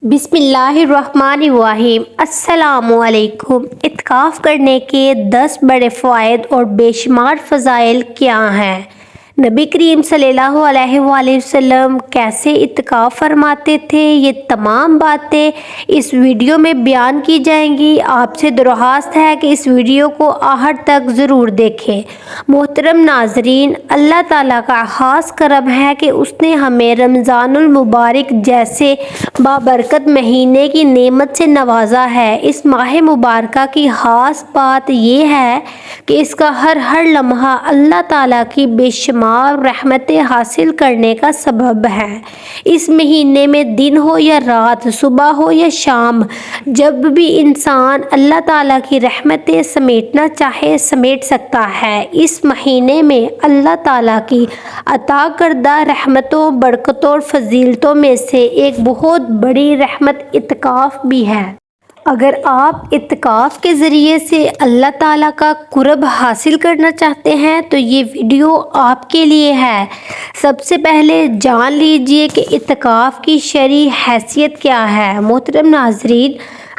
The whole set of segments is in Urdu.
بسم اللہ الرحمن الرحیم۔ السلام علیکم۔ اعتکاف کرنے کے 10 بڑے فوائد اور بے شمار فضائل کیا ہیں؟ نبی کریم صلی اللہ علیہ وآلہ وسلم کیسے اعتکاف فرماتے تھے؟ یہ تمام باتیں اس ویڈیو میں بیان کی جائیں گی۔ آپ سے درخواست ہے کہ اس ویڈیو کو آخر تک ضرور دیکھیں۔ محترم ناظرین، اللہ تعالیٰ کا خاص کرم ہے کہ اس نے ہمیں رمضان المبارک جیسے بابرکت مہینے کی نعمت سے نوازا ہے۔ اس ماہ مبارکہ کی خاص بات یہ ہے کہ اس کا ہر لمحہ اللہ تعالیٰ کی بے شمار رحمتیں حاصل کرنے کا سبب ہے۔ اس مہینے میں دن ہو یا رات، صبح ہو یا شام، جب بھی انسان اللہ تعالیٰ کی رحمتیں سمیٹنا چاہے سمیٹ سکتا ہے۔ اس مہینے میں اللہ تعالیٰ کی عطا کردہ رحمتوں، برکتوں اور فضیلتوں میں سے ایک بہت بڑی رحمت اعتکاف بھی ہے۔ اگر آپ اعتکاف کے ذریعے سے اللہ تعالیٰ کا قرب حاصل کرنا چاہتے ہیں تو یہ ویڈیو آپ کے لیے ہے۔ سب سے پہلے جان لیجئے کہ اعتکاف کی شرعی حیثیت کیا ہے۔ محترم ناظرین،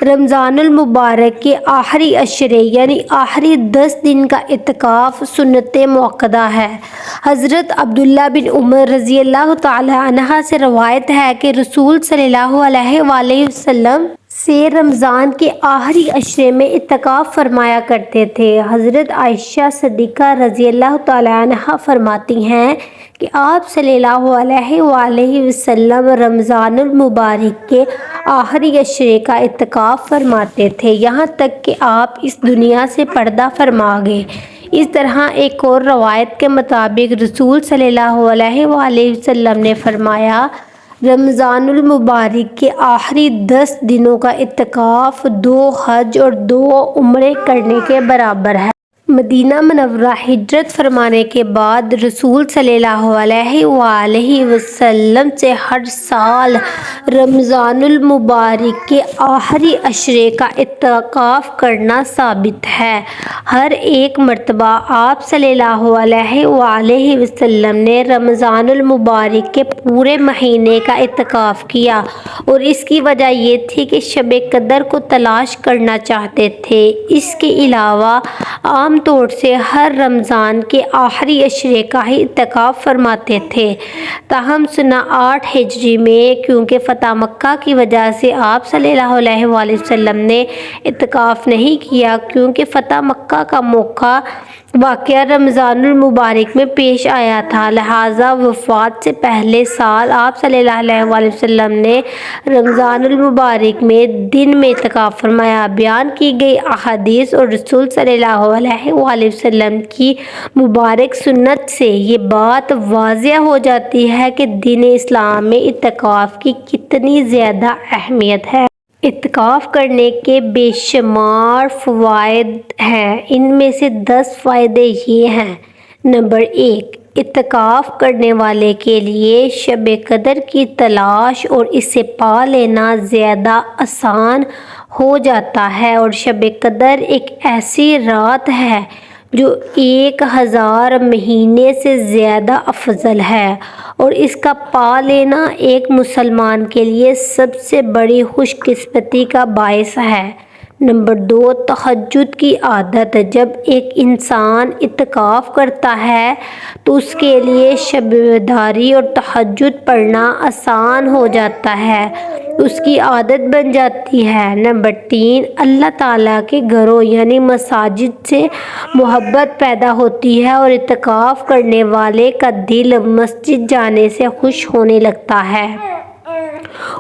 رمضان المبارک کے آخری عشرے یعنی آخری 10 دن کا اعتکاف سنت مؤکدہ ہے۔ حضرت عبداللہ بن عمر رضی اللہ تعالی عنہ سے روایت ہے کہ رسول صلی اللہ علیہ وآلہ وسلم سے رمضان کے آخری عشرے میں اعتکاف فرمایا کرتے تھے۔ حضرت عائشہ صدیقہ رضی اللہ تعالی عنہ فرماتی ہیں کہ آپ صلی اللہ علیہ وآلہ وسلم رمضان المبارک کے آخری عشرے کا اعتکاف فرماتے تھے، یہاں تک کہ آپ اس دنیا سے پردہ فرما گئے۔ اس طرح ایک اور روایت کے مطابق رسول صلی اللہ علیہ وآلہ وسلم نے فرمایا، رمضان المبارک کے آخری 10 دنوں کا اعتکاف 2 حج اور 2 عمرے کرنے کے برابر ہے۔ مدینہ منورہ ہجرت فرمانے کے بعد رسول صلی اللہ علیہ وآلہ وسلم سے ہر سال رمضان المبارک کے آخری عشرے کا اعتکاف کرنا ثابت ہے۔ ہر ایک مرتبہ آپ صلی اللہ علیہ وآلہ وسلم نے رمضان المبارک کے پورے مہینے کا اعتکاف کیا، اور اس کی وجہ یہ تھی کہ شب قدر کو تلاش کرنا چاہتے تھے۔ اس کے علاوہ عام طور سے ہر رمضان کے آخری عشرے کا ہی اعتکاف فرماتے تھے، تاہم سنہ 8 ہجری میں کیونکہ فتح مکہ کی وجہ سے آپ صلی اللہ علیہ وآلہ وسلم نے اعتکاف نہیں کیا، کیونکہ فتح مکہ کا موقع واقعہ رمضان المبارک میں پیش آیا تھا، لہٰذا وفات سے پہلے سال آپ صلی اللہ علیہ وآلہ وسلم نے رمضان المبارک میں دن میں اعتکاف فرمایا۔ بیان کی گئی احادیث اور رسول صلی اللہ علیہ وآلہ وسلم کی مبارک سنت سے یہ بات واضح ہو جاتی ہے کہ دین اسلام میں اعتکاف کی کتنی زیادہ اہمیت ہے۔ اعتکاف کرنے کے بے شمار فوائد ہیں، ان میں سے 10 فائدے یہ ہیں۔ نمبر 1، اعتکاف کرنے والے کے لیے شب قدر کی تلاش اور اسے پا لینا زیادہ آسان ہو جاتا ہے، اور شب قدر ایک ایسی رات ہے جو 1000 مہینے سے زیادہ افضل ہے، اور اس کا پا لینا ایک مسلمان کے لیے سب سے بڑی خوش قسمتی کا باعث ہے۔ نمبر 2، تہجد کی عادت۔ جب ایک انسان اعتکاف کرتا ہے تو اس کے لیے شب بیداری اور تہجد پڑھنا آسان ہو جاتا ہے، اس کی عادت بن جاتی ہے۔ نمبر 3، اللہ تعالیٰ کے گھروں یعنی مساجد سے محبت پیدا ہوتی ہے، اور اعتکاف کرنے والے کا دل مسجد جانے سے خوش ہونے لگتا ہے،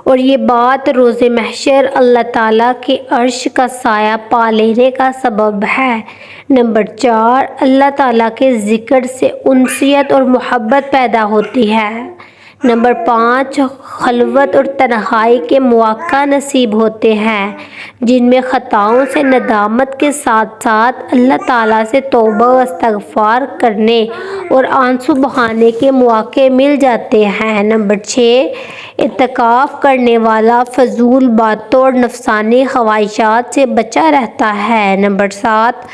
اور یہ بات روز محشر اللہ تعالیٰ کے عرش کا سایہ پا لینے کا سبب ہے۔ نمبر 4، اللہ تعالیٰ کے ذکر سے انسیت اور محبت پیدا ہوتی ہے۔ نمبر 5، خلوت اور تنہائی کے مواقع نصیب ہوتے ہیں، جن میں خطاؤں سے ندامت کے ساتھ ساتھ اللہ تعالیٰ سے توبہ و استغفار کرنے اور آنسو بہانے کے مواقع مل جاتے ہیں۔ نمبر 6، اعتکاف کرنے والا فضول باتوں اور نفسانی خواہشات سے بچا رہتا ہے۔ نمبر 7،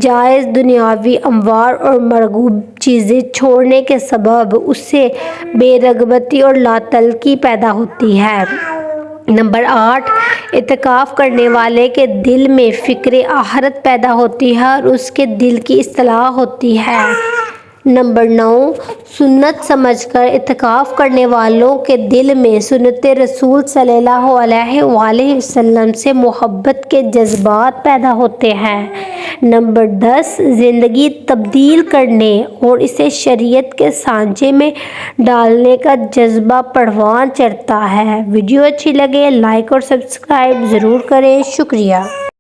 جائز دنیاوی اموار اور مرغوب چیزیں چھوڑنے کے سبب اس سے بے رغبتی اور لا تعلقی پیدا ہوتی ہے۔ نمبر 8، اعتکاف کرنے والے کے دل میں فکر آخرت پیدا ہوتی ہے اور اس کے دل کی اصلاح ہوتی ہے۔ نمبر 9، سنت سمجھ کر اعتکاف کرنے والوں کے دل میں سنت رسول صلی اللہ علیہ وآلہ وسلم سے محبت کے جذبات پیدا ہوتے ہیں۔ نمبر 10، زندگی تبدیل کرنے اور اسے شریعت کے سانچے میں ڈالنے کا جذبہ پروان چڑھتا ہے۔ ویڈیو اچھی لگے لائک اور سبسکرائب ضرور کریں۔ شکریہ۔